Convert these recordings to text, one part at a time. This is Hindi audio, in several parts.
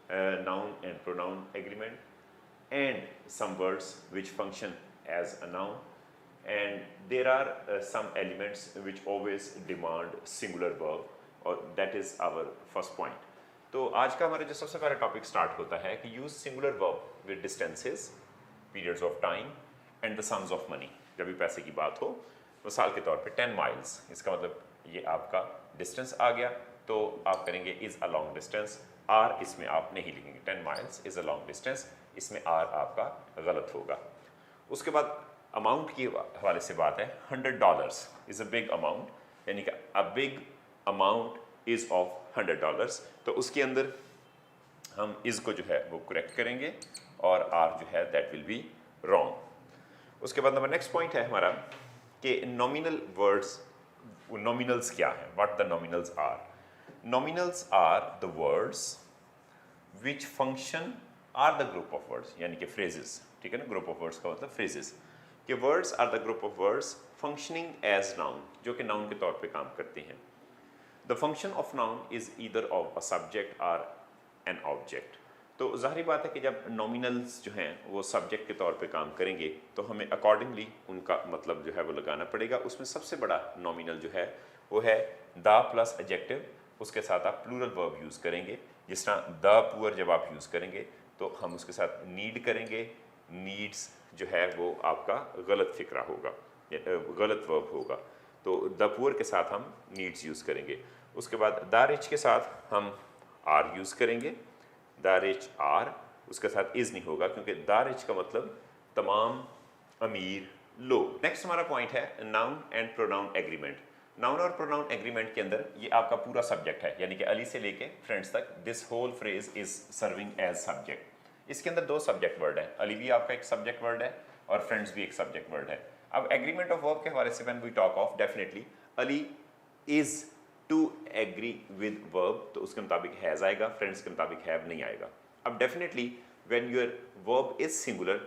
noun and pronoun agreement, and some words which function as a noun, and there are some elements which always demand singular verb, और that is our first point. तो आज का हमारा जो सबसे पहला टॉपिक स्टार्ट होता है कि use singular verb with distances, periods of time and the sums of money. जब भी पैसे की बात हो, मिसाल के तौर पे 10 माइल्स, इसका मतलब ये आपका डिस्टेंस आ गया, तो आप करेंगे is a long distance. Are इसमें आप नहीं लिखेंगे, 10 miles is a long distance, इसमें आर आपका गलत होगा. उसके बाद अमाउंट के हवाले से बात है, $100 इज़ अ बिग अमाउंट, यानी कि a big amount is of $100. तो उसके अंदर हम इज़ को जो है वो करेक्ट करेंगे और आर जो है दैट विल बी रॉन्ग. उसके बाद नंबर नेक्स्ट पॉइंट है हमारा कि नॉमिनल वर्ड्स, नॉमिनल्स क्या है, what the nominals are. Nominals are the words which function are the group of words, यानी कि फ्रेजेस. ठीक है ना, ग्रुप ऑफ वर्ड्स का मतलब फ्रेजेस. कि words are the group of words functioning as noun, जो कि नाउन के तौर पे काम करते हैं. The function of noun is either of a subject or an object. तो जाहिर बात है कि जब नॉमिनल्स जो हैं वो सब्जेक्ट के तौर पे काम करेंगे तो हमें अकॉर्डिंगली उनका मतलब जो है वो लगाना पड़ेगा. उसमें सबसे बड़ा नॉमिनल जो है वो है द प्लस एडजेक्टिव, उसके साथ आप प्लूरल वर्ब यूज़ करेंगे. जिस तरह द पुअर जब आप यूज़ करेंगे तो हम उसके साथ नीड करेंगे, नीड्स जो है वो आपका गलत फिक्रा होगा, गलत वर्ब होगा. तो द पुअर के साथ हम नीड्स यूज़ करेंगे. उसके बाद द रिच के साथ हम आर यूज़ करेंगे, द रिच आर, उसके साथ इज़ नहीं होगा क्योंकि द रिच का मतलब तमाम अमीर लोग. नेक्स्ट हमारा पॉइंट है noun and pronoun agreement. Noun और प्रोनाउन एग्रीमेंट के अंदर ये आपका पूरा सब्जेक्ट है, यानी कि अली से लेके फ्रेंड्स तक. This whole phrase is serving as subject. इसके अंदर दो सब्जेक्ट वर्ड है, अली भी आपका एक सब्जेक्ट वर्ड है और फ्रेंड्स भी एक सब्जेक्ट वर्ड है. अब एग्रीमेंट ऑफ वर्ब के हवाले से when we talk of, definitely अली is to agree with verb, तो उसके मुताबिक हैज़ आएगा, फ्रेंड्स के मुताबिक हैव नहीं आएगा. अब definitely when your verb is singular,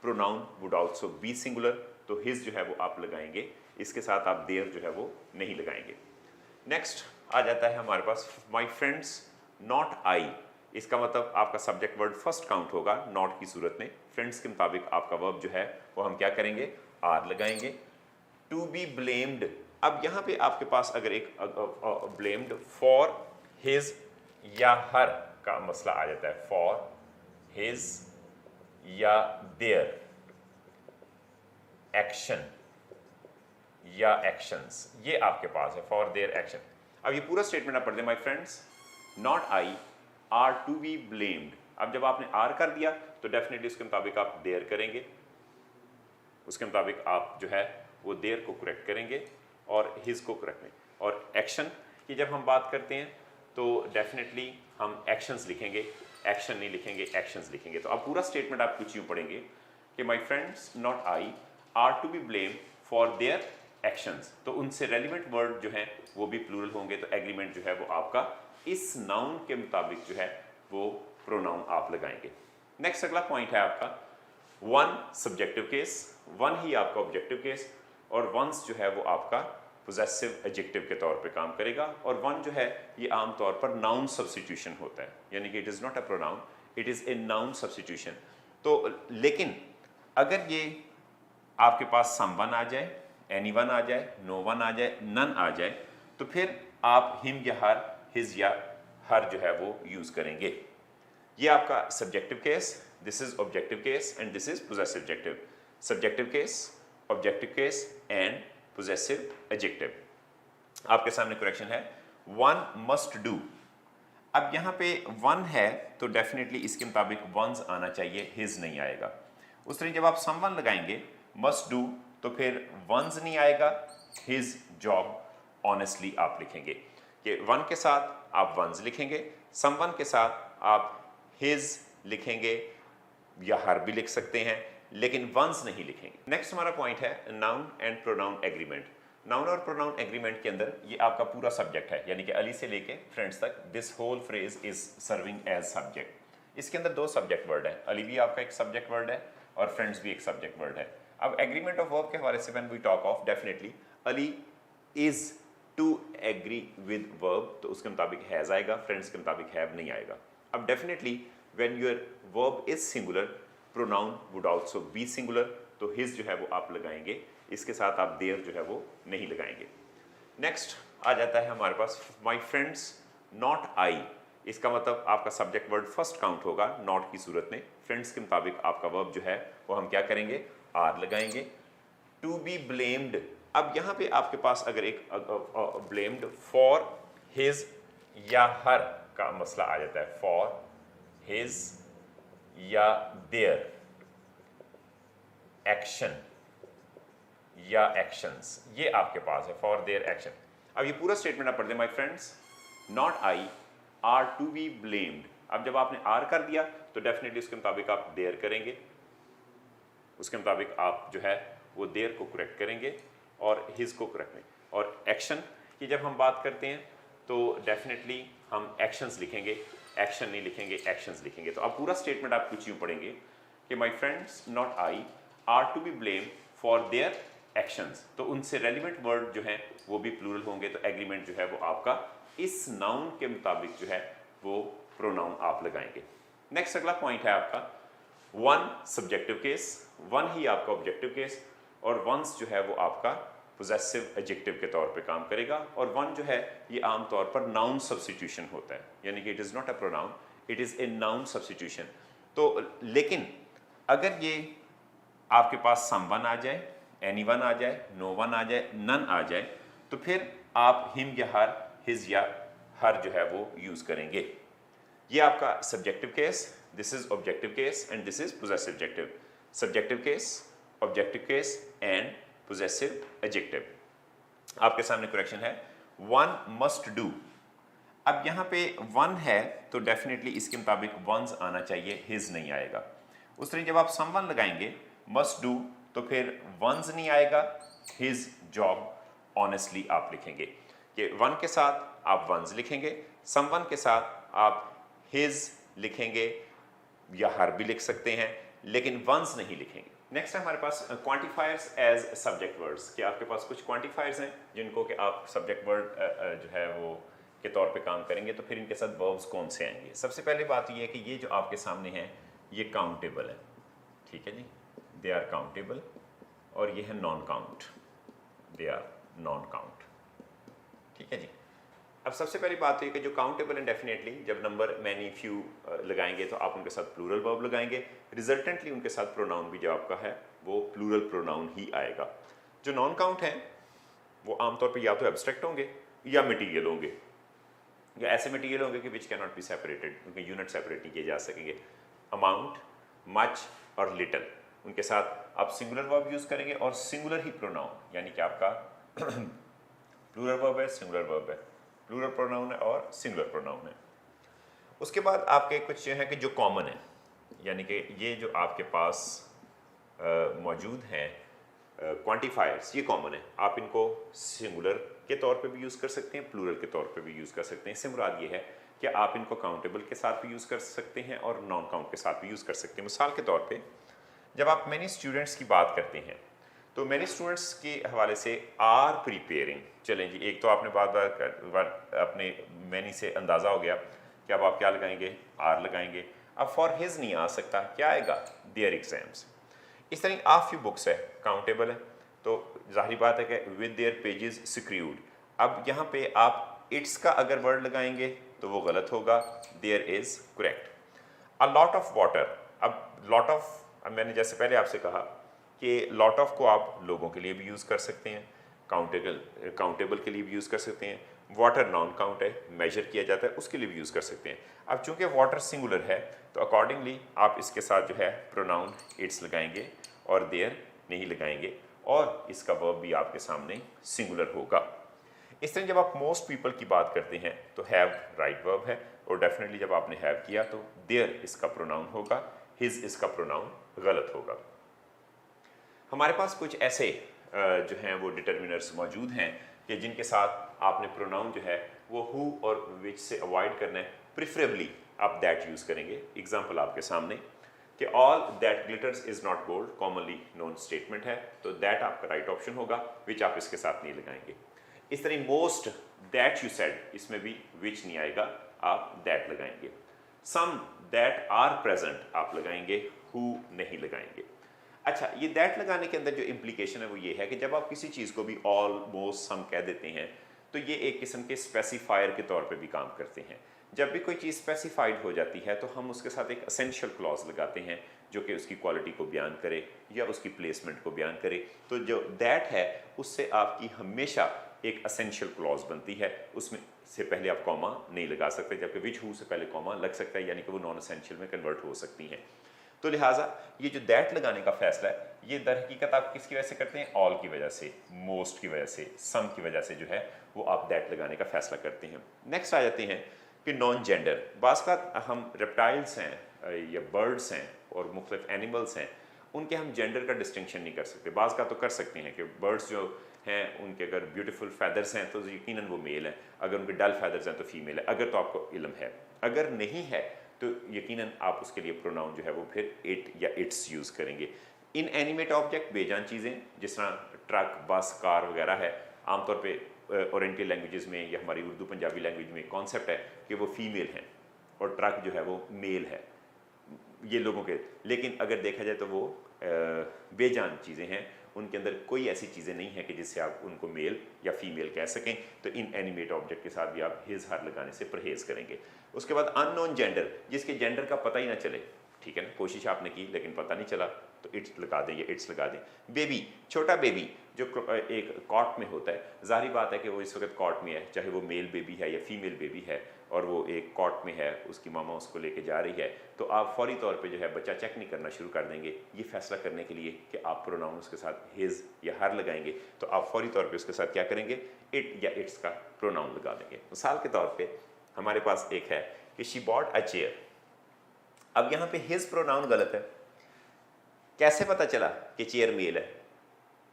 pronoun would also be singular, तो हिज जो है वो आप लगाएंगे, इसके साथ आप देयर जो है वो नहीं लगाएंगे. नेक्स्ट आ जाता है हमारे पास माई फ्रेंड्स नॉट आई. इसका मतलब आपका सब्जेक्ट वर्ड फर्स्ट काउंट होगा नॉट की सूरत में. फ्रेंड्स के मुताबिक आपका वर्ब जो है वो हम क्या करेंगे, आर लगाएंगे. टू बी ब्लेम्ड, अब यहाँ पे आपके पास अगर एक ब्लेम्ड फॉर हिज या हर का मसला आ जाता है, फॉर हिज या देयर एक्शन या एक्शंस, ये आपके पास है फॉर देयर एक्शन. अब ये पूरा स्टेटमेंट आप पढ़ दें, my friends not I are to be blamed. अब जब आपने आर कर दिया तो डेफिनेटली उसके मुताबिक आप देयर करेंगे, उसके मुताबिक आप जो है वो देयर को करेक्ट करेंगे और हिज को करेक्ट नहीं. और एक्शन की जब हम बात करते हैं तो डेफिनेटली हम एक्शंस लिखेंगे, एक्शन नहीं लिखेंगे, एक्शंस लिखेंगे. तो अब पूरा स्टेटमेंट आप कुछ यूँ पढ़ेंगे कि my friends not I are to be blame for their actions. तो उनसे रेलिवेंट वर्ड जो हैं वो भी प्लूरल होंगे, तो एग्रीमेंट जो है वो आपका इस नाउन के मुताबिक जो है वो प्रोनाउन आप लगाएंगे. नेक्स्ट अगला पॉइंट है आपका वन सब्जेक्टिव केस, वन ही आपका ऑब्जेक्टिव केस, और वंस जो है वो आपका पोजेसिव एडजेक्टिव के तौर पे काम करेगा. और वन जो है ये आम तौर पर नाउन सब्स्टिट्यूशन होता है, यानी कि it is not a pronoun, it is a noun substitution. तो लेकिन अगर ये आपके पास समवन आ जाए, एनीवन आ जाए, नो वन आ जाए, नन आ जाए, तो फिर आप हिम या हर, हिज या हर जो है वो यूज़ करेंगे. ये आपका subjective case, this is objective case and this is possessive adjective. Subjective case, objective case and possessive adjective. आपके सामने करेक्शन है वन मस्ट डू. अब यहाँ पे वन है तो डेफिनेटली इसके मुताबिक वंस आना चाहिए, हिज नहीं आएगा. उस तरह जब आप समवन लगाएंगे मस्ट डू तो फिर वंस नहीं आएगा, हिज जॉब ऑनेस्टली आप लिखेंगे. कि वन के साथ आप वंस लिखेंगे, समवन के साथ आप हिज लिखेंगे या हर भी लिख सकते हैं, लेकिन वंस नहीं लिखेंगे. नेक्स्ट हमारा पॉइंट है noun and pronoun agreement. Noun और प्रोनाउन एग्रीमेंट के अंदर ये आपका पूरा सब्जेक्ट है, यानी कि अली से लेके फ्रेंड्स तक. This whole phrase is serving as subject. इसके अंदर दो सब्जेक्ट वर्ड है, अली भी आपका एक सब्जेक्ट वर्ड है और फ्रेंड्स भी एक सब्जेक्ट वर्ड है. अब एग्रीमेंट ऑफ वर्ब के हवाले से when we talk of, definitely अली is to agree with verb, तो उसके मुताबिक हैज़ आएगा, फ्रेंड्स के मुताबिक हैव नहीं आएगा. अब definitely when your verb is singular pronoun would also be singular, तो हिज जो है वो आप लगाएंगे, इसके साथ आप देयर जो है वो नहीं लगाएंगे। नेक्स्ट आ जाता है हमारे पास माई फ्रेंड्स नॉट आई। इसका मतलब आपका सब्जेक्ट वर्ड फर्स्ट काउंट होगा नॉट की सूरत में। फ्रेंड्स के मुताबिक आपका वर्ब जो है वो हम क्या करेंगे, आर लगाएंगे। टू बी ब्लेम्ड, अब यहाँ पे आपके पास अगर एक ब्लेम्ड फॉर हिज या हर का मसला आ जाता है, फॉर हिज या देयर एक्शन या एक्शंस, ये आपके पास है फॉर देयर एक्शन। अब ये पूरा स्टेटमेंट आप पढ़ दें, my friends not I are to be blamed. अब जब आपने आर कर दिया तो डेफिनेटली उसके मुताबिक आप देयर करेंगे, उसके मुताबिक आप जो है वो देयर को करेक्ट करेंगे और हिज को करेक्ट नहीं। और एक्शन की जब हम बात करते हैं तो डेफिनेटली हम एक्शंस लिखेंगे, एक्शन नहीं लिखेंगे, एक्शंस लिखेंगे। तो अब पूरा स्टेटमेंट आप कुछ यूँ पढ़ेंगे कि my friends not I are to be blame for their actions, तो उनसे रेलिवेंट वर्ड जो हैं वो भी प्लूरल होंगे, तो एग्रीमेंट जो है वो आपका इस नाउन के मुताबिक जो है वो प्रोनाउन आप लगाएंगे। नेक्स्ट अगला पॉइंट है आपका वन सब्जेक्टिव केस, वन ही आपका ऑब्जेक्टिव केस, और वंस जो है वो आपका पोजेसिव एडजेक्टिव के तौर पे काम करेगा। और वन जो है ये आमतौर पर नाउन सब्स्टिट्यूशन होता है, यानी कि it is not a pronoun, it is a noun substitution. तो लेकिन अगर ये आपके पास समवन आ जाए, एनीवन आ जाए, नो वन आ जाए, नन आ जाए, तो फिर आप हिम या हर, हिज या हर जो है वो यूज़ करेंगे। ये आपका subjective case, this is objective case and this is possessive adjective. Subjective case, objective case and possessive adjective. आपके सामने करेक्शन है वन मस्ट डू। अब यहाँ पे वन है तो डेफिनेटली इसके मुताबिक वंस आना चाहिए, हिज नहीं आएगा। उस तरह जब आप समवन लगाएंगे मस्ट डू तो फिर वंस नहीं आएगा, हिज जॉब ऑनेस्टली आप लिखेंगे कि वन के साथ आप वंस लिखेंगे, समवन के साथ आप हिज लिखेंगे या हर भी लिख सकते हैं, लेकिन वंस नहीं लिखेंगे। नेक्स्ट है हमारे पास क्वांटिफायर्स एज सब्जेक्ट वर्ड्स, कि आपके पास कुछ क्वांटिफायर्स हैं जिनको कि आप सब्जेक्ट वर्ड जो है वो के तौर पे काम करेंगे, तो फिर इनके साथ वर्ब्स कौन से आएंगे। सबसे पहले बात ये है कि ये जो आपके सामने है ये काउंटेबल है, ठीक है जी, दे आर काउंटेबल, और ये है non count, they are non count, ठीक है जी। अब सबसे पहली बात तो ये कि जो काउंटेबल है डेफिनेटली जब नंबर मैनी फ्यू लगाएंगे तो आप उनके साथ प्लूरल वर्ब लगाएंगे, रिजल्टेंटली उनके साथ प्रोनाउन भी जो आपका है वो प्लूरल प्रोनाउन ही आएगा। जो नॉन काउंट है वो आमतौर पे या तो एब्स्ट्रैक्ट होंगे या मटीरियल होंगे, या ऐसे मटीरियल होंगे कि which can not be separated, उनके यूनिट सेपरेट नहीं किए जा सकेंगे। अमाउंट, मच और लिटल, उनके साथ आप सिंगुलर वर्ब यूज़ करेंगे और सिंगुलर ही प्रोनाउन, यानी कि आपका प्लूरल वर्ब है, सिंगुलर वर्ब है, प्लूरल प्रोनाउन है और सिंगुलर प्रोनाउन है। उसके बाद आपके कुछ जो है कि जो कॉमन है, यानी कि ये जो आपके पास मौजूद हैं क्वांटिफायर्स, ये कॉमन है, आप इनको सिंगुलर के तौर पे भी यूज़ कर सकते हैं, प्लूरल के तौर पे भी यूज़ कर सकते हैं। इससे मुराद ये है कि आप इनको काउंटेबल के साथ भी यूज़ कर सकते हैं और नॉन काउंट के साथ भी यूज़ कर सकते हैं। मिसाल के तौर पे जब आप मैनी स्टूडेंट्स की बात करते हैं तो मैनी स्टूडेंट्स के हवाले से आर प्रिपेयरिंग, चलें जी, एक तो आपने बार अपने मैनी से अंदाज़ा हो गया कि अब आप क्या लगाएंगे, आर लगाएंगे। अब फॉर हिज नहीं आ सकता, क्या आएगा, देयर एग्जाम्स। इस तरह आ फ्यू बुक्स है, काउंटेबल है, तो जाहिर बात है कि विद देयर पेजेस सिक्रूड। अब यहाँ पे आप इट्स का अगर वर्ड लगाएंगे तो वो गलत होगा, there is correct. A lot of water, अब लॉट ऑफ, अब मैंने जैसे पहले आपसे कहा कि लॉट ऑफ को आप लोगों के लिए भी यूज़ कर सकते हैं, काउंटेबल के लिए भी यूज़ कर सकते हैं। वाटर नॉन काउंट है, मेजर किया जाता है, उसके लिए भी यूज़ कर सकते हैं। अब चूंकि वाटर सिंगुलर है तो अकॉर्डिंगली आप इसके साथ जो है प्रोनाउन इट्स लगाएंगे और देयर नहीं लगाएंगे, और इसका वर्ब भी आपके सामने सिंगुलर होगा। इस तरह जब आप मोस्ट पीपल की बात करते हैं तो हैव राइट वर्ब है, और डेफिनेटली जब आपने हैव किया तो देयर इसका प्रोनाउन होगा, हिज इसका प्रोनाउन गलत होगा। हमारे पास कुछ ऐसे जो हैं वो डिटर्मिनर्स मौजूद हैं कि जिनके साथ आपने प्रोनाउन जो है वो हु और विच से अवॉइड करना है, प्रिफरेबली आप दैट यूज़ करेंगे। एग्जाम्पल आपके सामने कि all that glitters is not gold, commonly known statement है, तो दैट आपका राइट ऑप्शन होगा, विच आप इसके साथ नहीं लगाएंगे। इस तरह मोस्ट दैट यू सेड, इसमें भी विच नहीं आएगा, आप दैट लगाएंगे। सम दैट आर प्रेजेंट आप लगाएंगे, हु नहीं लगाएंगे। अच्छा, ये दैट लगाने के अंदर जो इम्प्लीकेशन है वो ये है कि जब आप किसी चीज़ को भी ऑलमोस्ट सम कह देते हैं तो ये एक किस्म के स्पेसिफायर के तौर पे भी काम करते हैं। जब भी कोई चीज़ स्पेसिफाइड हो जाती है तो हम उसके साथ एक असेंशियल क्लॉज लगाते हैं जो कि उसकी क्वालिटी को बयान करे या उसकी प्लेसमेंट को बयान करे। तो जो दैट है उससे आपकी हमेशा एक असेंशियल क्लॉज बनती है, उसमें से पहले आप कॉमा नहीं लगा सकते, जबकि विच हु से पहले कॉमा लग सकता है, यानी कि वो नॉन असेंशियल में कन्वर्ट हो सकती हैं। तो लिहाजा ये जो दैट लगाने का फैसला है ये दर हकीकत आप किसकी वजह से करते हैं? ऑल की वजह से, मोस्ट की वजह से, सम की वजह से जो है वो आप दैट लगाने का फैसला करते हैं। नेक्स्ट आ जाते हैं कि नॉन जेंडर। बाज़ का हम रेप्टाइल्स हैं या बर्ड्स हैं और मुख्तलिफ एनिमल्स हैं, उनके हम जेंडर का डिस्टिंक्शन नहीं कर सकते। बाज़ का तो कर सकते हैं कि बर्ड्स जो हैं उनके अगर ब्यूटीफुल फैदर्स हैं तो यकीनन वो मेल है, अगर उनके डल फैदर्स हैं तो फीमेल है, अगर तो आपको इल्म है। अगर नहीं है तो यकीनन आप उसके लिए प्रोनाउन जो है वो फिर इट या इट्स यूज़ करेंगे। इन एनिमेट ऑब्जेक्ट बेजान चीज़ें जिस तरह ट्रक, बस, कार वगैरह है, आमतौर पे ओरिएंटल लैंग्वेजेस में या हमारी उर्दू पंजाबी लैंग्वेज में कॉन्सेप्ट है कि वो फीमेल हैं और ट्रक जो है वो मेल है, ये लोगों के। लेकिन अगर देखा जाए तो वो बेजान चीज़ें हैं, उनके अंदर कोई ऐसी चीज़ें नहीं है कि जिससे आप उनको मेल या फीमेल कह सकें। तो इन एनिमेट ऑब्जेक्ट के साथ भी आप हिज हर लगाने से परहेज़ करेंगे। उसके बाद अननोन जेंडर, जिसके जेंडर का पता ही ना चले, ठीक है ना, कोशिश आपने की लेकिन पता नहीं चला तो इट्स लगा दें या इट्स लगा दें। बेबी, छोटा बेबी जो एक कॉट में होता है, जाहिर बात है कि वो इस वक्त कॉट में है, चाहे वो मेल बेबी है या फीमेल बेबी है और वो एक कॉट में है, उसकी मामा उसको लेके जा रही है, तो आप फौरी तौर पे जो है बच्चा चेक नहीं करना शुरू कर देंगे ये फैसला करने के लिए कि आप प्रोनाउन उसके साथ हिज या हर लगाएंगे। तो आप फौरी तौर पे उसके साथ क्या करेंगे? इट या इट्स का प्रोनाउन लगा देंगे। मिसाल के तौर पे हमारे पास एक है कि शी बॉट अ चेयर। अब यहाँ पे हिज प्रोनाउन गलत है, कैसे पता चला कि चेयर मेल है?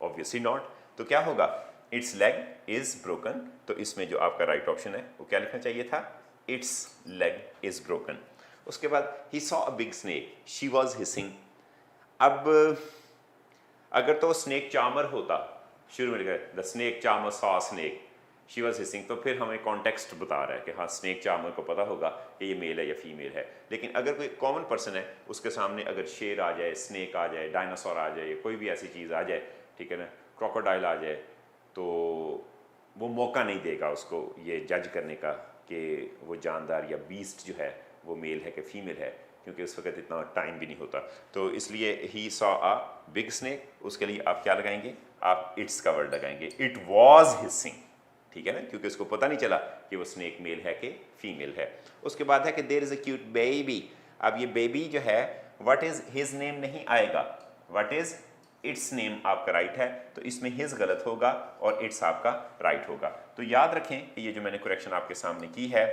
Obviously not. तो क्या होगा? It's leg is broken. तो इसमें जो आपका राइट ऑप्शन है वो क्या लिखना चाहिए था? It's leg is broken. उसके बाद he saw a big snake, she was hissing. अब अगर तो स्नेक चार्मर होता, शुरू में लिखा है the snake charmer saw snake, she was hissing, तो फिर हमें कॉन्टेक्स्ट बता रहा है कि हाँ स्नेक चार्मर को पता होगा कि ये मेल है या फीमेल है। लेकिन अगर कोई कॉमन पर्सन है उसके सामने अगर शेर आ जाए, स्नेक आ जाए, डायनासोर आ जाए, कोई भी ऐसी चीज़ आ जाए, ठीक है ना, क्रोकोडाइल आ जाए, तो वो मौका नहीं देगा उसको ये जज करने का कि वो जानदार या बीस्ट जो है वो मेल है कि फीमेल है, क्योंकि उस वक्त इतना टाइम भी नहीं होता। तो इसलिए he saw a big snake, उसके लिए आप क्या लगाएंगे? आप इट्स का वर्ड लगाएंगे, इट वॉज हिसिंग, ठीक है ना, क्योंकि उसको पता नहीं चला कि वो स्नेक मेल है कि फीमेल है। उसके बाद है कि there is a cute baby. अब ये बेबी जो है व्हाट इज हिज नेम नहीं आएगा, व्हाट इज इट्स नेम आपका राइट है, तो इसमें हिज गलत होगा और इट्स आपका राइट होगा। तो याद रखें कि ये जो मैंने करेक्शन आपके सामने की है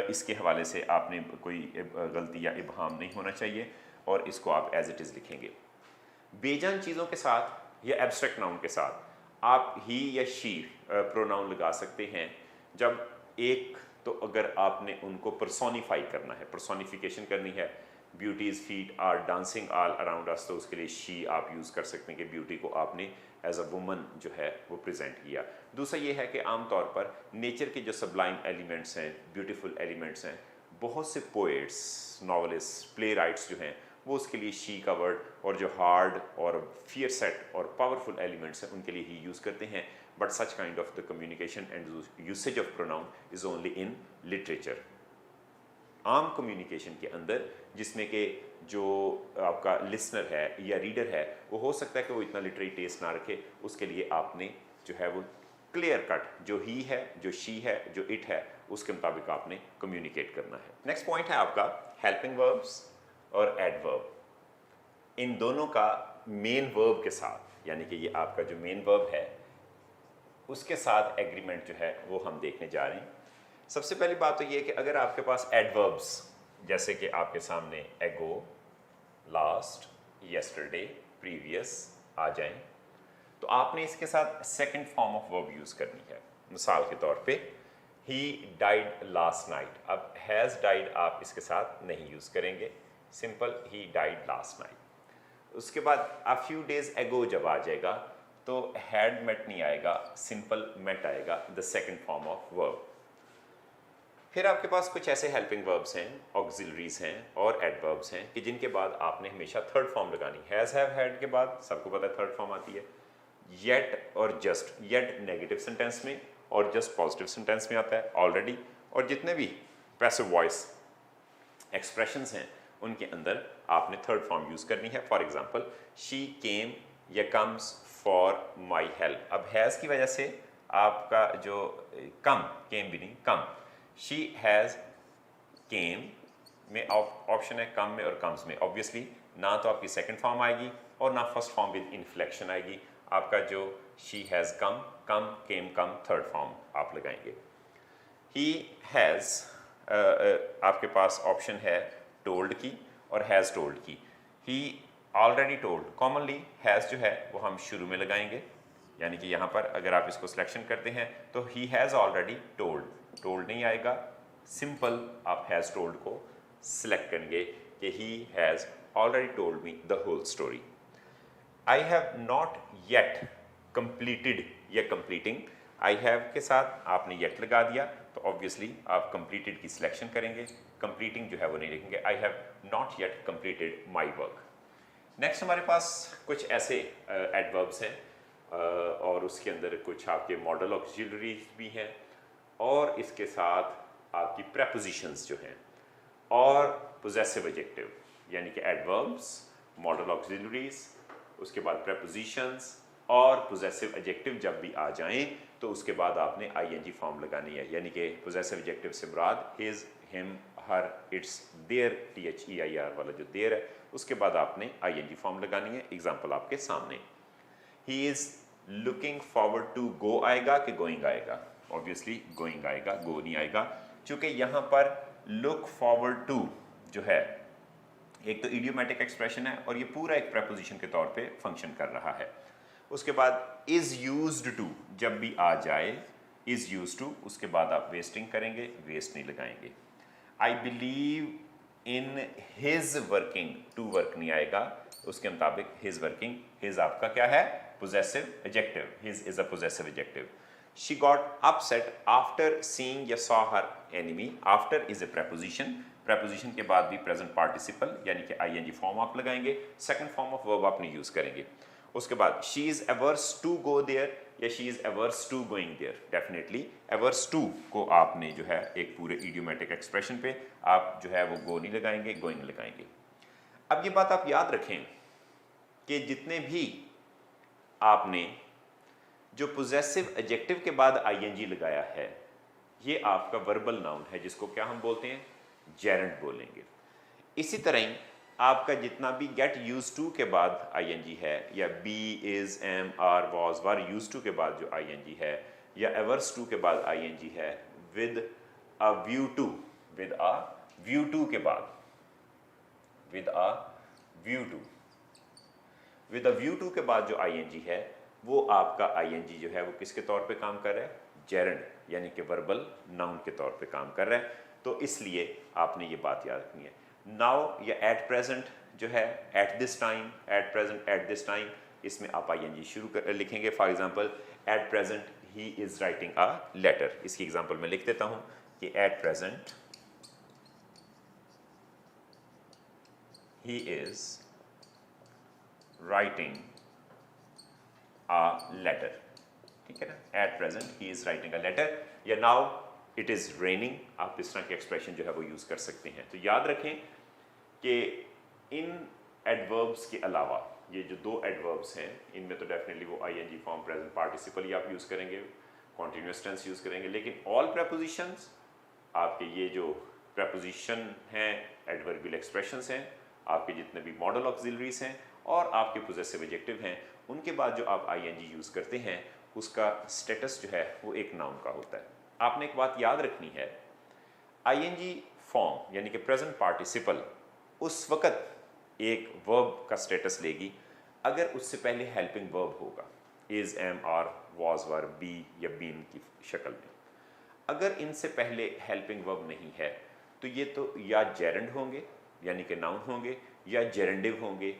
इसके हवाले से आपने कोई गलती या इबहाम नहीं होना चाहिए और इसको आप एज इट इज़ लिखेंगे। बेजान चीज़ों के साथ या एब्स्ट्रैक्ट नाउन के साथ आप ही या शी प्रोनाउन लगा सकते हैं जब एक तो अगर आपने उनको पर्सोनिफाई करना है, पर्सोनिफिकेशन करनी है, beauty's feet are dancing all around us, तो उसके लिए शी आप यूज़ कर सकते हैं कि ब्यूटी को आपने एज अ वुमन जो है वो प्रेजेंट किया। दूसरा ये है कि आमतौर पर नेचर के जो सबलाइम एलिमेंट्स हैं, ब्यूटीफुल एलिमेंट्स हैं, बहुत से पोएट्स, नॉवलिस्ट, प्ले राइट्स जो हैं वो उसके लिए शी का वर्ड, और जो हार्ड और फियर सेट और पावरफुल एलिमेंट्स हैं उनके लिए ही यूज़ करते हैं। But such kind of the communication and usage of pronoun is only in literature. आम कम्युनिकेशन के अंदर जिसमें कि जो आपका लिसनर है या रीडर है वो हो सकता है कि वो इतना लिटरेरी टेस्ट ना रखे, उसके लिए आपने जो है वो क्लियर कट जो ही है, जो शी है, जो इट है, उसके मुताबिक आपने कम्युनिकेट करना है। नेक्स्ट पॉइंट है आपका हेल्पिंग वर्ब्स और एडवर्ब। इन दोनों का मेन वर्ब के साथ, यानी कि ये आपका जो मेन वर्ब है उसके साथ एग्रीमेंट जो है वो हम देखने जा रहे हैं। सबसे पहली बात तो ये कि अगर आपके पास एडवर्ब्स जैसे कि आपके सामने एगो, लास्ट, येस्टरडे, प्रीवियस आ जाएं तो आपने इसके साथ second form of verb use करनी है। मिसाल के तौर पे ही डाइड लास्ट नाइट, अब हैज़ डाइड आप इसके साथ नहीं यूज़ करेंगे, simple he died last night. उसके बाद अ फ्यू डेज एगो जब आ जाएगा तो हैड मेट नहीं आएगा, सिंपल मेट आएगा, the second form of verb. फिर आपके पास कुछ ऐसे हेल्पिंग वर्ब्स हैं, ऑक्सिलरीज हैं और एडवर्ब्स हैं कि जिनके बाद आपने हमेशा थर्ड फॉर्म लगानी। हैज़, हैव, हैड के बाद सबको पता है थर्ड फॉर्म आती है। येट और जस्ट, येट नेगेटिव सेंटेंस में और जस्ट पॉजिटिव सेंटेंस में आता है ऑलरेडी। और जितने भी पैसिव वॉइस एक्सप्रेशंस हैं उनके अंदर आपने थर्ड फॉर्म यूज़ करनी है। फॉर एग्जांपल, शी केम या कम्स फॉर माई हेल्प। अब हैज़ की वजह से आपका जो कम, केम भी नहीं, कम, शी हैज़ केम में ऑप्शन है कम में और कम्स में। ऑब्वियसली ना तो आपकी सेकंड फॉर्म आएगी और ना फर्स्ट फॉर्म विद इन्फ्लेक्शन आएगी। आपका जो she has come, come, came, come, third form आप लगाएंगे। ही हैज़, आपके पास ऑप्शन है टोल्ड की और हैज़ टोल्ड की। ही ऑलरेडी टोल्ड, कॉमनली हैज़ जो है वो हम शुरू में लगाएंगे, यानी कि यहाँ पर अगर आप इसको सिलेक्शन करते हैं तो ही हैज़ ऑलरेडी टोल्ड, टोल्ड नहीं आएगा, सिंपल आप हैज़ टोल्ड को सिलेक्ट करेंगे कि he has already told me the whole story. I have not yet completed या कंप्लीटिंग, आई हैव के साथ आपने येट लगा दिया तो ऑब्वियसली आप कंप्लीटेड की सिलेक्शन करेंगे, कंप्लीटिंग जो है वो नहीं लिखेंगे। आई have not yet completed my work. Next हमारे पास कुछ ऐसे एडवर्ब्स हैं और उसके अंदर कुछ आपके मॉडल ऑक्सिलरीज भी हैं और इसके साथ आपकी प्रेपोजिशंस जो हैं और पोजेसिव एडजेक्टिव, यानी कि एडवर्ब्स, मॉडल ऑक्सिलरीज, उसके बाद प्रेपोजिशंस और पोजेसिव एडजेक्टिव जब भी आ जाएं तो उसके बाद आपने आईएनजी फॉर्म लगानी है, यानी कि पोजेसिव एडजेक्टिव से मुराद his, him, her, its, their, THEIR वाला जो देयर है उसके बाद आपने आईएनजी फॉर्म लगानी है। एग्जांपल आपके सामने, he is looking forward to go आएगा कि गोइंग आएगा? ऑब्वियसली गोइंग आएगा, गो नहीं आएगा, क्योंकि यहाँ पर लुक फॉरवर्ड टू जो है एक तो इडियोमैटिक एक्सप्रेशन है और ये पूरा एक प्रेपोजिशन के तौर पे फंक्शन कर रहा है। उसके बाद इज यूज्ड टू जब भी आ जाए, इज यूज्ड टू, उसके बाद आप वेस्टिंग करेंगे, वेस्ट नहीं लगाएंगे। I believe in his working, to work नहीं आएगा, उसके मुताबिक हिज वर्किंग, हिज आपका क्या है? Possessive adjective, his is a possessive adjective. She got upset after seeing या saw her enemy, after is a preposition, preposition के बाद भी प्रेजेंट पार्टिसिपल यानी कि आईएनजी फॉर्म आप लगाएंगे, सेकंड फॉर्म ऑफ वर्ब आपने यूज करेंगे। उसके बाद she is averse to go there या she is averse to going there, definitely averse to को आपने जो है एक पूरे इडियोमैटिक एक्सप्रेशन पे आप जो है वो गो नहीं लगाएंगे, गोइंग लगाएंगे। अब ये बात आप याद रखें कि जितने भी आपने जो पोजेसिव एडजेक्टिव के बाद आईएनजी लगाया है ये आपका वर्बल नाउन है, जिसको क्या हम बोलते हैं? जेरेंड बोलेंगे। इसी तरह ही आपका जितना भी गेट यूज टू के बाद आईएनजी है या be, is, am, are, was, were, use to के बाद जो आईएनजी है या एवर्स टू के बाद आईएनजी है, with a view to, with a view to के बाद, with a view to, with a view to के बाद जो आईएनजी है वो आपका आईएनजी जो है वो किसके तौर पे काम कर रहा है? जेरेंड, यानी कि वर्बल नाउन के तौर पे काम कर रहा है। तो इसलिए आपने ये बात याद रखनी है। नाउ या एट प्रेजेंट जो है, at this time, at present, at this time, इसमें आप आईएनजी शुरू कर लिखेंगे। For example, at present he is writing a letter, इसकी एग्जांपल मैं लिख देता हूं कि at present he is writing a letter, ठीक है ना? At present he is writing a letter या नाउ इट इज रेनिंग, आप इस तरह के एक्सप्रेशन जो है वो यूज कर सकते हैं। तो याद रखें कि इन एडवर्ब्स के अलावा ये जो दो एडवर्ब्स हैं इनमें तो डेफिनेटली वो आईएनजी फॉर्म, प्रेजेंट पार्टिसिपल ही आप यूज करेंगे, कॉन्टिन्यूअस टेंस यूज करेंगे, लेकिन ऑल प्रेपोजिशंस आपके ये जो प्रेपोजिशन हैं, एडवर्बियल एक्सप्रेशंस हैं, आपके जितने भी मॉडल ऑक्सिलरीज हैं और आपके पोजेसिव एडजेक्टिव हैं, उनके बाद जो आप आईएनजी यूज करते हैं उसका स्टेटस जो है वो एक नाउन का होता है। आपने एक बात याद रखनी है, आईएनजी फॉर्म यानी कि प्रेजेंट पार्टिसिपल उस वक्त एक वर्ब का स्टेटस लेगी अगर उससे पहले हेल्पिंग वर्ब होगा, is, am, are, was, were, be या बीन की शक्ल में। अगर इनसे पहले हेल्पिंग वर्ब नहीं है तो ये तो या जेरेंड होंगे यानी कि नाउन होंगे या जेरेंडिव होंगे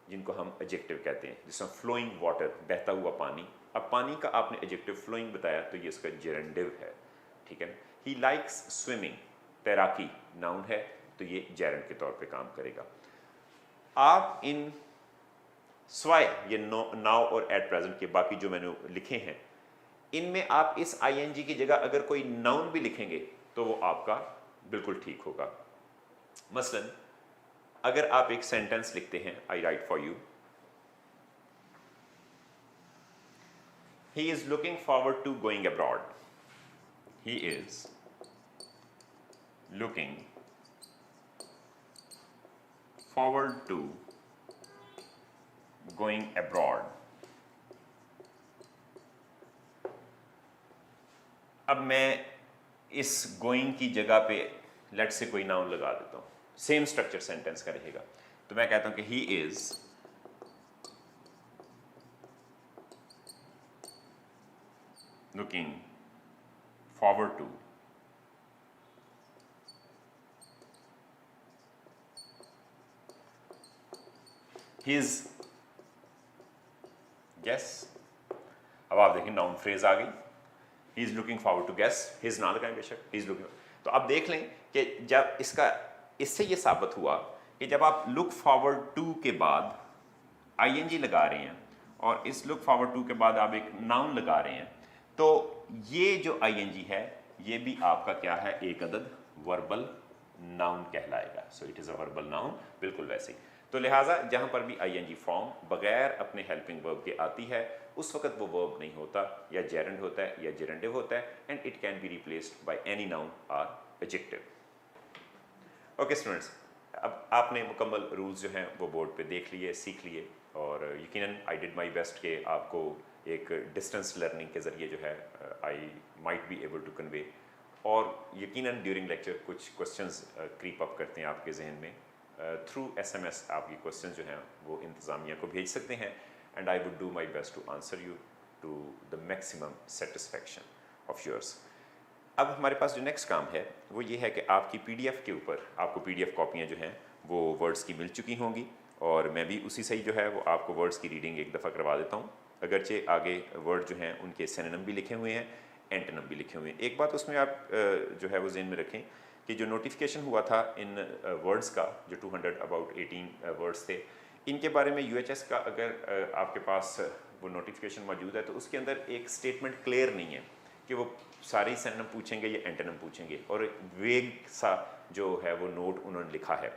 जिनको हम एडजेक्टिव कहते हैं, जिसमें फ्लोइंग वाटर, बहता हुआ पानी। अब पानी का आपने एडजेक्टिव फ्लोइंग बताया तो ये इसका जेरेंडिव है, ठीक है। ही लाइक्स स्विमिंग, तैराकी नाउन है तो ये जेरेंड के तौर पे काम करेगा। आप इन स्वाय ये नाउ और एट प्रेजेंट के बाकी जो मैंने लिखे हैं, इनमें आप इस आईएनजी की जगह अगर कोई नाउन भी लिखेंगे तो वो आपका बिल्कुल ठीक होगा। मसलन अगर आप एक सेंटेंस लिखते हैं, I write for you, he is looking forward to going abroad, he is looking forward to going abroad। अब मैं इस गोइंग की जगह पे लेट से कोई नाउन लगा देता हूं, सेम स्ट्रक्चर सेंटेंस का रहेगा। तो मैं कहता हूं कि he is looking forward to his guess. अब आप देखें नाउन फ्रेज आ गई, he is looking forward to guess, his ना लगाएं बेशक, ही इज लुकिंग। तो आप देख लें कि जब इससे ये साबित हुआ कि जब आप लुक फॉरवर्ड टू के बाद आईएनजी लगा रहे हैं और इस लुक फॉरवर्ड टू के बाद आप एक नाउन लगा रहे हैं, तो ये जो आईएनजी है ये भी आपका क्या है, एक अदद वर्बल नाउन कहलाएगा। So it is a verbal noun, बिल्कुल वैसे ही। तो लिहाजा जहां पर भी आईएनजी फॉर्म बगैर अपने हेल्पिंग वर्ब के आती है उस वक्त वो वर्ब नहीं होता, या जेरेंड होता है या जेरेंडिव होता है, and it can be replaced by any noun और एडजेक्टिव। ओके स्टूडेंट्स, अब आपने मुकम्मल रूल्स जो हैं वो बोर्ड पे देख लिए, सीख लिए, और यकीनन आई डिड माई बेस्ट कि आपको एक डिस्टेंस लर्निंग के ज़रिए जो है I might be able to convey, और यकीनन ड्यूरिंग लेक्चर कुछ क्वेश्चंस क्रीप अप करते हैं आपके जहन में। थ्रू एसएमएस आपकी क्वेश्चंस जो हैं वो इंतज़ामिया को भेज सकते हैं, and I would do my best to answer you to the maximum satisfaction of yours. अब हमारे पास जो नेक्स्ट काम है वो ये है कि आपकी पीडीएफ के ऊपर आपको पीडीएफ कॉपियाँ जो हैं वो वर्ड्स की मिल चुकी होंगी, और मैं भी उसी से ही जो है वो आपको वर्ड्स की रीडिंग एक दफ़ा करवा देता हूँ। अगरचे आगे वर्ड जो हैं उनके सिनोनिम भी लिखे हुए हैं, एंटोनिम भी लिखे हुए हैं। एक बात उसमें आप जो है वो ज़हन में रखें कि जो नोटिफिकेशन हुआ था इन वर्ड्स का, जो 218 वर्ड्स थे, इनके बारे में यूएचएस का अगर आपके पास वो नोटिफिकेशन मौजूद है तो उसके अंदर एक स्टेटमेंट क्लियर नहीं है कि वो सारे सिनोनिम पूछेंगे या एंटोनिम पूछेंगे, और एक वेग सा जो है वो नोट उन्होंने लिखा है।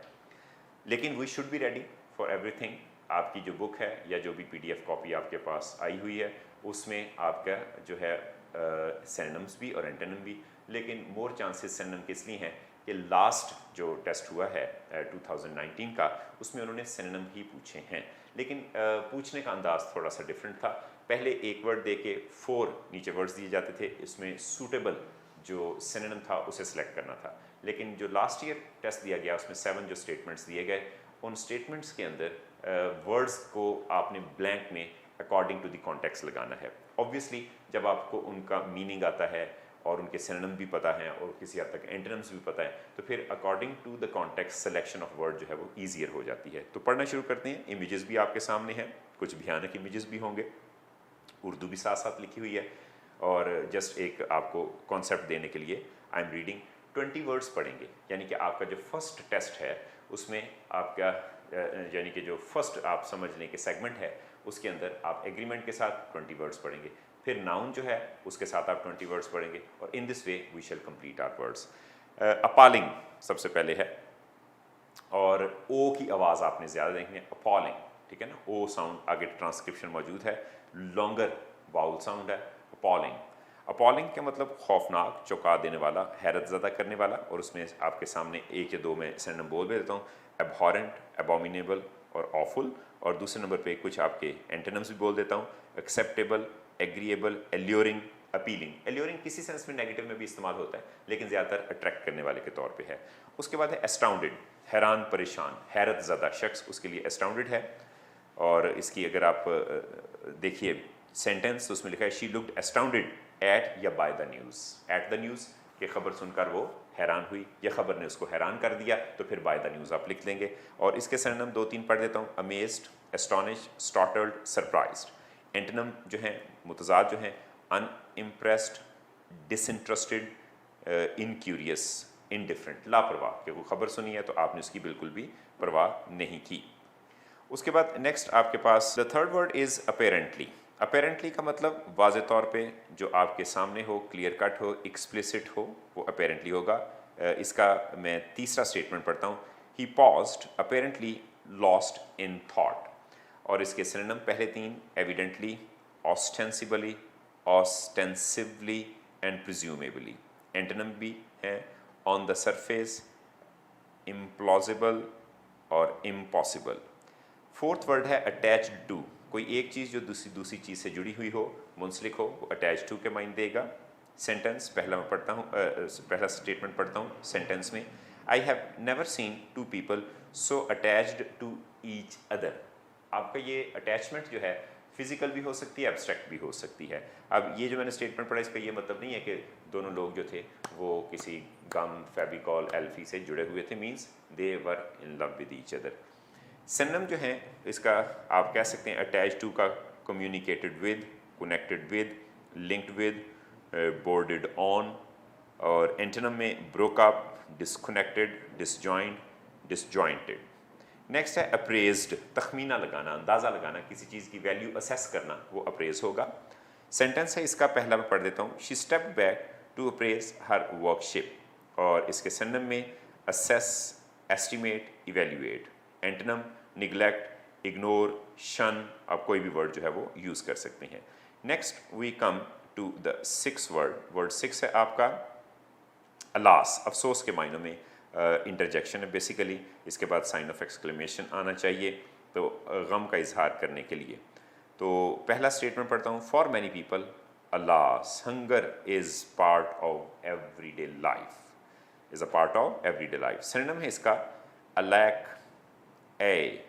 लेकिन we should be ready for everything. आपकी जो बुक है या जो भी पीडीएफ कॉपी आपके पास आई हुई है उसमें आपका जो है सिनोनिम्स भी और एंटोनिम भी, लेकिन मोर चांसेस सिनोनिम के इसलिए हैं कि लास्ट जो टेस्ट हुआ है 2019 का, उसमें उन्होंने सिनोनिम ही पूछे हैं, लेकिन पूछने का अंदाज थोड़ा सा डिफरेंट था। पहले एक वर्ड दे के 4 नीचे वर्ड्स दिए जाते थे, इसमें सूटेबल जो सिनोनिम था उसे सिलेक्ट करना था, लेकिन जो लास्ट ईयर टेस्ट दिया गया उसमें 7 जो स्टेटमेंट्स दिए गए, उन स्टेटमेंट्स के अंदर वर्ड्स को आपने ब्लैंक में अकॉर्डिंग टू द कॉन्टेक्स्ट लगाना है। ऑब्वियसली जब आपको उनका मीनिंग आता है और उनके सिनोनिम भी पता है और किसी हद तक एंटोनिम्स भी पता है, तो फिर according to the context selection of word जो है वो ईजियर हो जाती है। तो पढ़ना शुरू करते हैं। इमेजेस भी आपके सामने हैं, कुछ भयानक इमेजेस भी होंगे, उर्दू भी साथ साथ लिखी हुई है, और जस्ट एक आपको कॉन्सेप्ट देने के लिए आई एम रीडिंग 20 वर्ड्स पढ़ेंगे, यानी कि आपका जो फर्स्ट टेस्ट है उसमें आपका यानी कि जो फर्स्ट आप समझ लें कि सेगमेंट है उसके अंदर आप एग्रीमेंट के साथ 20 वर्ड्स पढ़ेंगे, फिर नाउन जो है उसके साथ आप 20 वर्ड्स पढ़ेंगे, और in this way we shall complete our words. Appalling सबसे पहले है, और ओ की आवाज़ आपने ज़्यादा देखनी है, अपॉलिंग, ठीक है ना, ओ साउंड आगे ट्रांसक्रिप्शन मौजूद है, लॉन्गर वाउल साउंड है, अपॉलिंग। अपॉलिंग का मतलब खौफनाक, चौंका देने वाला, हैरत ज़दा करने वाला, और उसमें आपके सामने एक या दो में सिनोनिम बोल भी देता हूँ, एबहॉरेंट, एबोमिनेबल और ऑफुल, और दूसरे नंबर पे कुछ आपके एंटोनिम्स भी बोल देता हूँ, acceptable, agreeable, alluring, appealing. Alluring किसी सेंस में नेगेटिव में भी इस्तेमाल होता है, लेकिन ज़्यादातर अट्रैक्ट करने वाले के तौर पे है। उसके बाद है एस्टाउंडेड, हैरान परेशान, हैरत ज़दा शख्स, उसके लिए एस्टाउंडेड है। और इसकी अगर आप देखिए सेंटेंस, तो उसमें लिखा है शी लुक्ड एस्टाउंडेड एट या by the news. At the news की खबर सुनकर वो हैरान हुई, या खबर ने उसको हैरान कर दिया, तो फिर बाय द न्यूज़ आप लिख लेंगे। और इसके सिनोनिम 2-3 पढ़ देता हूँ, amazed, astonished, startled, surprised. Antonym जो हैं मुतज़ाद जो हैं, अनइम्प्रेस्ड, डिसइंटरेस्टेड, इनक्यूरियस, इनडिफरेंट, लापरवाह, कि कोई खबर सुनी है तो आपने उसकी बिल्कुल भी परवाह नहीं की। उसके बाद नेक्स्ट आपके पास the third word is apparently. Apparently का मतलब वाज़े तौर पे जो आपके सामने हो, क्लियर कट हो, एक्सप्लिसिट हो, वो अपेरेंटली होगा। इसका मैं तीसरा स्टेटमेंट पढ़ता हूँ, he paused apparently lost in thought. और इसके सिनोनिम पहले तीन, evidently, ostensibly, ostensively and presumably. Antonym भी है ऑन द सरफेस, इम्प्लॉजिबल और इम्पॉसिबल। फोर्थ वर्ड है अटैच्ड टू। कोई एक चीज़ जो दूसरी चीज़ से जुड़ी हुई हो, मुंसलिक हो, वो अटैच टू के माइन देगा। सेंटेंस पहला मैं पढ़ता हूँ, पहला स्टेटमेंट पढ़ता हूँ सेंटेंस में, I have never seen two people so attached to each other. आपका ये अटैचमेंट जो है फिजिकल भी हो सकती है, एब्स्ट्रैक्ट भी हो सकती है। अब ये जो मैंने स्टेटमेंट पढ़ा, इसका ये मतलब नहीं है कि दोनों लोग जो थे वो किसी गम, फेविकॉल, एल्फी से जुड़े हुए थे, means they were in love with each other. Synonym जो है इसका आप कह सकते हैं अटैच टू का communicated with, connected with, linked with, boarded on. और एंटोनिम में broke up, disconnected, disjoint, disjointed. Next है अप्रेज्ड, तखमीना लगाना, अंदाज़ा लगाना, किसी चीज़ की वैल्यू असेस करना, वो अप्रेज होगा। सेंटेंस है इसका पहला मैं पढ़ देता हूँ, she steps back to appraise her workship. और इसके सिनोनिम में assess, estimate, evaluate. Antonym neglect, ignore, shun, आप कोई भी वर्ड जो है वो यूज़ कर सकते हैं। Next we come to the six word. Word six है आपका अलास, अफसोस के मायनों में इंटरजेक्शन है बेसिकली। इसके बाद साइन ऑफ एक्सक्लेमेशन आना चाहिए, तो गम का इजहार करने के लिए। तो पहला स्टेटमेंट पढ़ता हूँ, for many people alas hunger is part of everyday life, is a part of everyday life. Synonym है इसका अलैक, ए,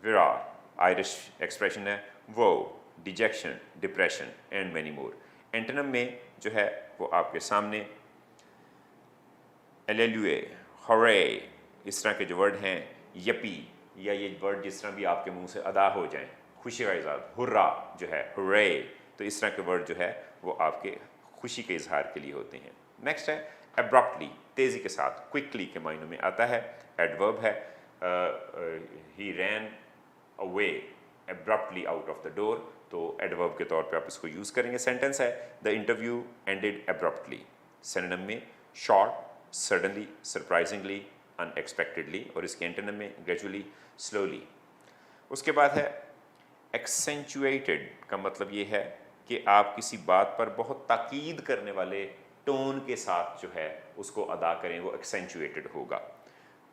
विरार, आयरिश एक्सप्रेशन है वो, detection, depression and many more. Antonym में जो है वो आपके सामने एलेलुए, हरे, इस तरह के जो वर्ड हैं, यपी, या ये वर्ड जिस तरह भी आपके मुंह से अदा हो जाएं, खुशी का इजहार, हुर्रा जो है, हुर्रे, तो इस तरह के वर्ड जो है वो आपके खुशी के इजहार के लिए होते हैं। नेक्स्ट है एब्रप्टली, तेज़ी के साथ, क्विकली के मायनों में आता है। एडवर्ब है he ran away abruptly out of the door, तो एडवर्ब के तौर पे आप इसको यूज़ करेंगे। सेंटेंस है the interview ended abruptly. Synonym में शॉर्ट, सडनली, सरप्राइजिंगली, अनएक्सपेक्टेडली, और इसके एंटोनिम में ग्रेजुअली, स्लोली। उसके बाद है एक्सेंचुएटेड का मतलब ये है कि आप किसी बात पर बहुत ताकीद करने वाले टोन के साथ जो है उसको अदा करें, वो एक्सेंचुएटेड होगा।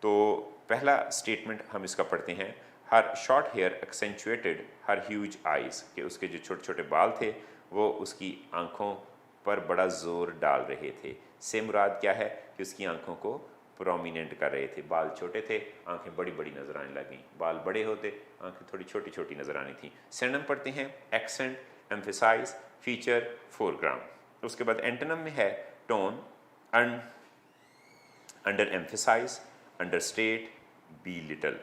तो पहला स्टेटमेंट हम इसका पढ़ते हैं, हर शॉर्ट हेयर एक्सेंचुएटेड हर ह्यूज आइज़, कि उसके जो छोटे छोटे बाल थे वो उसकी आंखों पर बड़ा जोर डाल रहे थे। से मुराद क्या है कि उसकी आंखों को प्रोमिनेंट कर रहे थे। बाल छोटे थे, आंखें बड़ी बड़ी नजर आने लगी, बाल बड़े होते, आंखें थोड़ी छोटी छोटी नजर आनी थी। सिनोनिम पढ़ते हैं एक्सेंट, एम्फेसाइज, फीचर, फोरग्राउंड। उसके बाद एंटोनिम में है tone, under emphasise, understate, belittle.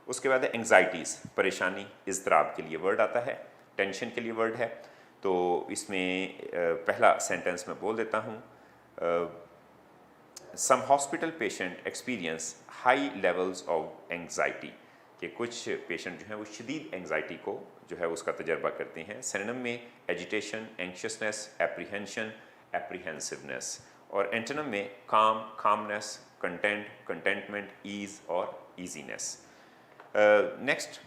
उसके बाद है एंग्जाइटीज़, परेशानी, इज़्तिराब के लिए वर्ड आता है, टेंशन के लिए वर्ड है। तो इसमें पहला सेंटेंस मैं बोल देता हूँ, some hospital patient experience high levels of anxiety, कि कुछ पेशेंट जो हैं वो शदीद एंग्जाइटी को जो है उसका तजर्बा करते हैं। सिनोनिम में एजिटेशन, एंक्शसनेस, एप्रीहेंशन, एप्रीहेंसिवनेस। और एंटोनिम में काम, कामनेस, कंटेंट, कंटेंटमेंट, ईज और ईजीनेस। नेक्स्ट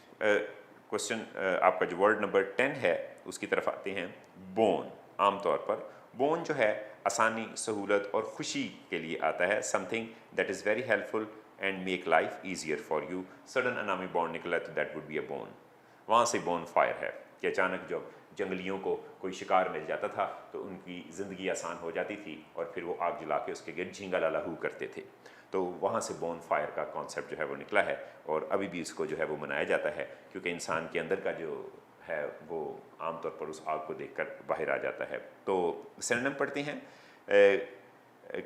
क्वेश्चन आपका जो वर्ड नंबर 10 है उसकी तरफ आते हैं। बोन, आमतौर पर बोन जो है आसानी, सहूलत और खुशी के लिए आता है। Something that is very helpful and make life easier for you. Sudden अनामी बॉन्ड निकला तो that would be a boon. वहाँ से बोन फायर है कि अचानक जब जंगलियों को कोई शिकार मिल जाता था तो उनकी ज़िंदगी आसान हो जाती थी और फिर वो आग जला के उसके गिर्द झींगा लालाहू करते थे। तो वहाँ से बोन फायर का कॉन्सेप्ट जो है वो निकला है और अभी भी इसको जो है वो मनाया जाता है, क्योंकि इंसान के अंदर का जो है वो आमतौर पर उस आग को देखकर बाहर आ जाता है। तो सिनोनिम पढ़ते हैं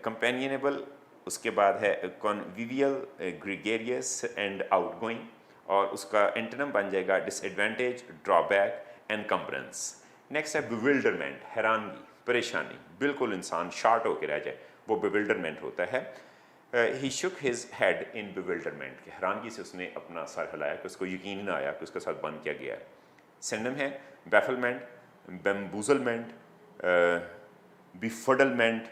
कंपेनियनेबल, उसके बाद है कॉन्विवियल, ग्रीगेरियस एंड आउटगोइंग, और उसका एंटोनिम बन जाएगा डिसएडवांटेज, ड्रॉबैक, एनकम्बरेंस। नेक्स्ट है बिविल्डरमेंट, हैरानगी, परेशानी, बिल्कुल इंसान शार्ट होकर रह जाए, वो bewilderment होता है। He shook his head in bewilderment, कि हैरानगी से उसने अपना सर हिलाया कि उसको यकीन ना आया कि उसके साथ बंद किया गया है। सिनोनिम है bafflement, bamboozlement, befuddlement,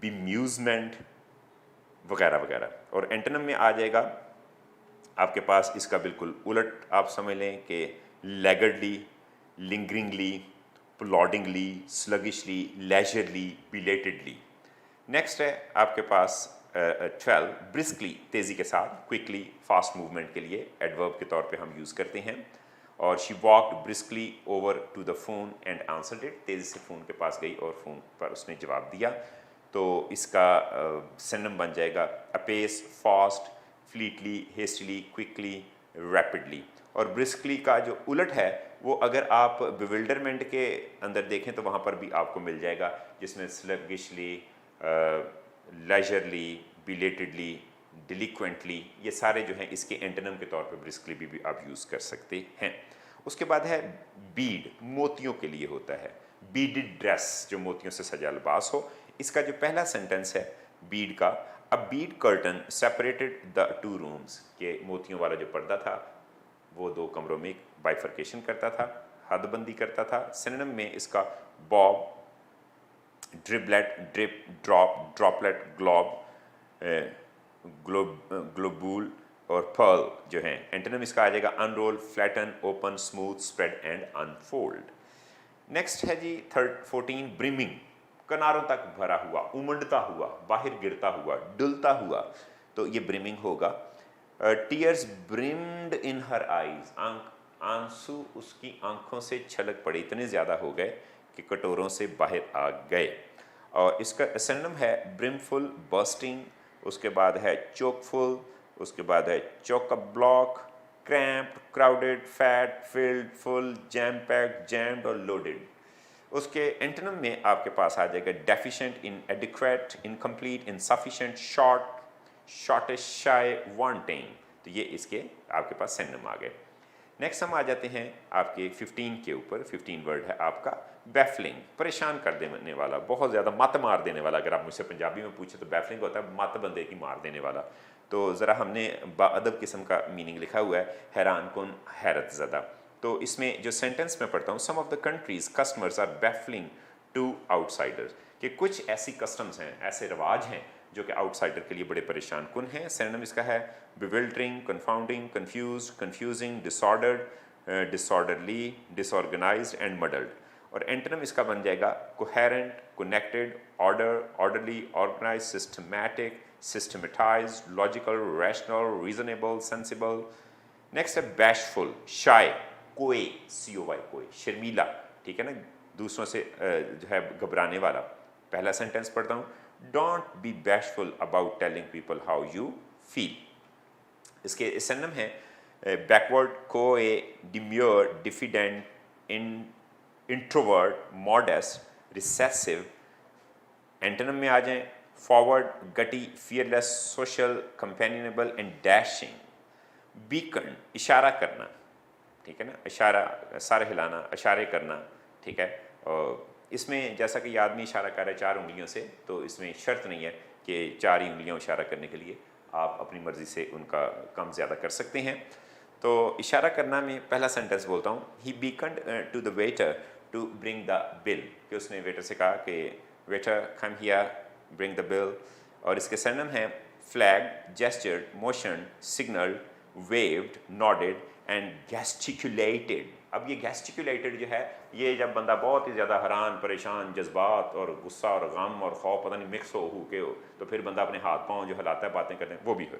bemusement वगैरह वगैरह। और एंटोनिम में आ जाएगा आपके पास इसका बिल्कुल उलट, आप समझ लें कि लैगर्डली, लिंगरिंगली, प्लॉडिंगली, स्लगिशली, लेजरली, बिलेटेडली। नेक्स्ट है आपके पास 12 ब्रिस्कली, तेज़ी के साथ, क्विकली, फास्ट मूवमेंट के लिए एडवर्ब के तौर पे हम यूज़ करते हैं। और she walked briskly over to the phone and answered it, तेज़ी से फ़ोन के पास गई और फ़ोन पर उसने जवाब दिया। तो इसका सिनोनिम बन जाएगा अपेस, फास्ट, फ्लीटली, हेस्टली, क्विकली, रैपिडली। और ब्रिस्कली का जो उलट है वो अगर आप बिविल्डरमेंट के अंदर देखें तो वहाँ पर भी आपको मिल जाएगा, जिसमें स्लगिशली, लेजरली, बिलेटेडली, डिलिक्वेंटली, ये सारे जो हैं इसके एंटोनिम के तौर पे ब्रिस्कली भी आप यूज़ कर सकते हैं। उसके बाद है बीड, मोतियों के लिए होता है। बीडेड ड्रेस, जो मोतियों से सजा लिबास हो। इसका जो पहला सेंटेंस है बीड का, a bead curtain separated the two rooms, के मोतियों वाला जो पर्दा था वो दो कमरों में बाइफर्केशन करता था, हदबंदी करता था। सिनोनिम में इसका bob, driblet, drip, drop, droplet, globe, globule और पर्ल जो हैं। एंटोनिम इसका आ जाएगा unroll, flatten, open, smooth, spread and unfold. Next है जी 14 ब्रिमिंग, किनारों तक भरा हुआ, उमड़ता हुआ, बाहर गिरता हुआ, डुलता हुआ, तो ये ब्रिमिंग होगा। टीयर्स ब्रिम्ड इन हर आईज, आंसू उसकी आंखों से छलक पड़े, इतने ज़्यादा हो गए कि कटोरों से बाहर आ गए। और इसका सिनोनिम है ब्रिमफुल, बर्स्टिंग, उसके बाद है चोकफुल, उसके बाद है chock block, cramped, crowded, fat, filled, full, jam packed, jammed और लोडेड। उसके एंटोनिम में आपके पास आ जाएगा deficient, inadequate, incomplete, insufficient, short, shortish, shy, wanting. तो ये इसके आपके पास सिनोनिम आ गए। नेक्स्ट हम आ जाते हैं आपके 15 के ऊपर। 15 वर्ड है आपका बैफलिंग, परेशान कर देने वाला, बहुत ज़्यादा मत मार देने वाला। अगर आप मुझसे पंजाबी में पूछे तो बैफलिंग होता है मत बंदे की मार देने वाला। तो ज़रा हमने बाअदब किस्म का मीनिंग लिखा हुआ है, हैरान कुन, हैरत ज़दा। तो इसमें जो सेंटेंस मैं पढ़ता हूँ, some of the country's customers are baffling to outsiders, कि कुछ ऐसी कस्टम्स हैं, ऐसे रिवाज हैं जो कि आउटसाइडर के लिए बड़े परेशान कुन हैं। सिनोनिम इसका है bewildering, confounding, confused, confusing, disordered, disorderly, disorganised and muddled. और एंटोनिम इसका बन जाएगा coherent, connected, order, orderly, organise, systematic, systematised, logical, rational, reasonable, sensible. Next है बैशफुल, शाय, कोय, COY, कोय, शर्मीला, ठीक है ना, दूसरों से जो है घबराने वाला। पहला सेंटेंस पढ़ता हूँ, don't be bashful about telling people how you feel. इसके सिनोनिम है backward, coy, demure, diffident, introvert, modest, recessive. Antonym में आ जाएं forward, gutty, fearless, social, companionable and dashing. Beacon, इशारा करना, ठीक है ना, इशारा, सर हिलाना, इशारे करना, ठीक है। और इसमें जैसा कि आदमी इशारा कर रहा है 4 उंगलियों से, तो इसमें शर्त नहीं है कि 4 ही उंगलियां इशारा करने के लिए, आप अपनी मर्ज़ी से उनका कम ज़्यादा कर सकते हैं। तो इशारा करना में पहला सेंटेंस बोलता हूँ, he beckoned to the waiter to bring the bill, कि उसने वेटर से कहा कि waiter come here, bring the bill. और इसके सिनोनिम है flag, gestured, motion, signal, waved, nodded and gesticulated. अब ये गेस्टिकुलेटेड जो है, ये जब बंदा बहुत ही ज़्यादा हैरान, परेशान, जज्बात और गुस्सा और गम और खौफ पता नहीं मिक्स हो के हो, तो फिर बंदा अपने हाथ पाँव जो हिलाता है, बातें करते हैं, वो भी हो।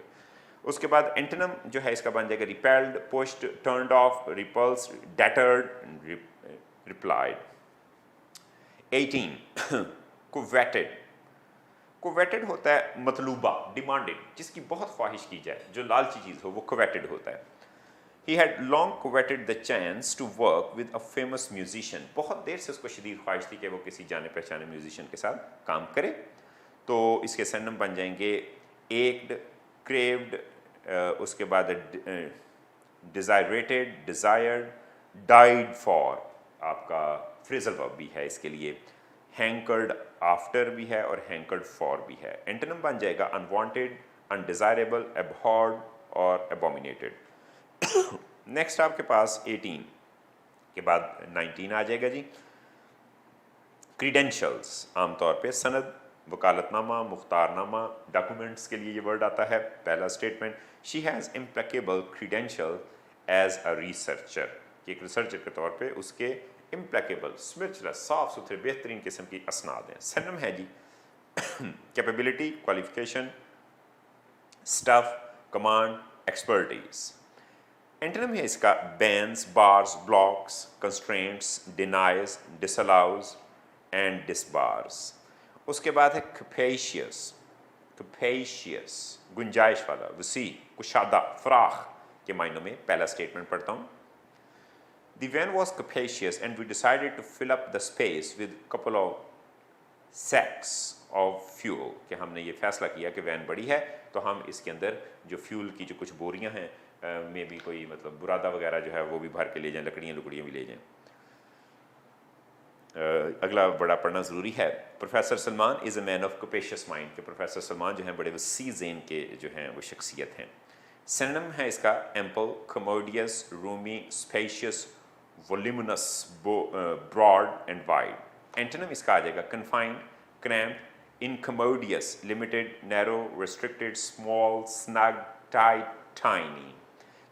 उसके बाद एंटोनिम जो है इसका बन जाएगा repelled, pushed, turned off, repulsed, deterred, replied. 18 coveted, coveted होता है मतलूबा, डिमांडेड, जिसकी बहुत ख्वाहिश की जाए, जो लालची चीज़ हो, वो कोवेटेड होता है। He had long coveted the chance to work with a famous musician. बहुत देर से उसको शदीद ख्वाहिश थी कि वो किसी जाने पहचाने म्यूजिशियन के साथ काम करे। तो इसके सिनोनिम बन जाएंगे एक्ड, क्रेव्ड, उसके बाद डिजायरेटेड, डिजायर्ड, डाइड फॉर, आपका फ्रेजल वर्ब भी है इसके लिए। हैंकर्ड आफ्टर भी है और हैंकर्ड फॉर भी है। एंटोनिम बन जाएगा अनवांटेड, अनडिजायरेबल, एबहॉर्ड और एबोमिनेटेड। नेक्स्ट आपके पास 18 के बाद 19 आ जाएगा जी। क्रीडेंशियल्स, आमतौर पे सनद, वकालतनामा, मुख्तारनामा, डॉक्यूमेंट्स के लिए ये वर्ड आता है। पहला statement, she has impeccable credentials as a researcher, कि एक रिसर्चर के तौर पे उसके इम्प्लेकेबल, स्पिरिचुअस, साफ सुथरे, बेहतरीन किस्म की असनाद हैं। सनम है जी capability, qualification, stuff, command, expertise. Antonym है इसका bans, bars, blocks, constraints, denies, disallows and disbars. उसके बाद है कैपेशियस, कैपेशियस गुंजाइश वाला, वसी, कुशादा, फराख के मायनों में। पहला स्टेटमेंट पढ़ता हूँ। The van was capacious and we decided to fill up the space with couple of sacks of fuel, कि हमने ये फैसला किया कि वैन बड़ी है तो हम इसके अंदर जो फ्यूल की जो कुछ बोरियां हैं, में भी कोई मतलब बुरादा वगैरह जो है वो भी भर के ले जाएं, लकड़ियाँ भी ले जाएं। अगला बड़ा पढ़ना ज़रूरी है। Professor Salman is a man of capacious mind, के प्रोफेसर सलमान जो हैं बड़े वसी ज़हन के जो हैं वो शख्सियत हैं। सिनोनिम है इसका ample, commodious, roomy, spacious, voluminous, broad and wide. Antonym इसका आ जाएगा confined, cramp, incommodious, limited, narrow, restricted, small, snug, tight, tiny.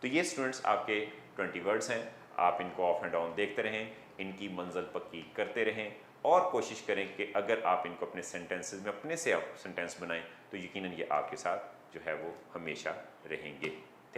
तो ये स्टूडेंट्स आपके 20 वर्ड्स हैं। आप इनको ऑफ एंड ऑन देखते रहें, इनकी मंजिल पक्की करते रहें और कोशिश करें कि अगर आप इनको अपने सेंटेंसेस में अपने से आप सेंटेंस बनाएं तो यकीनन ये आपके साथ जो है वो हमेशा रहेंगे।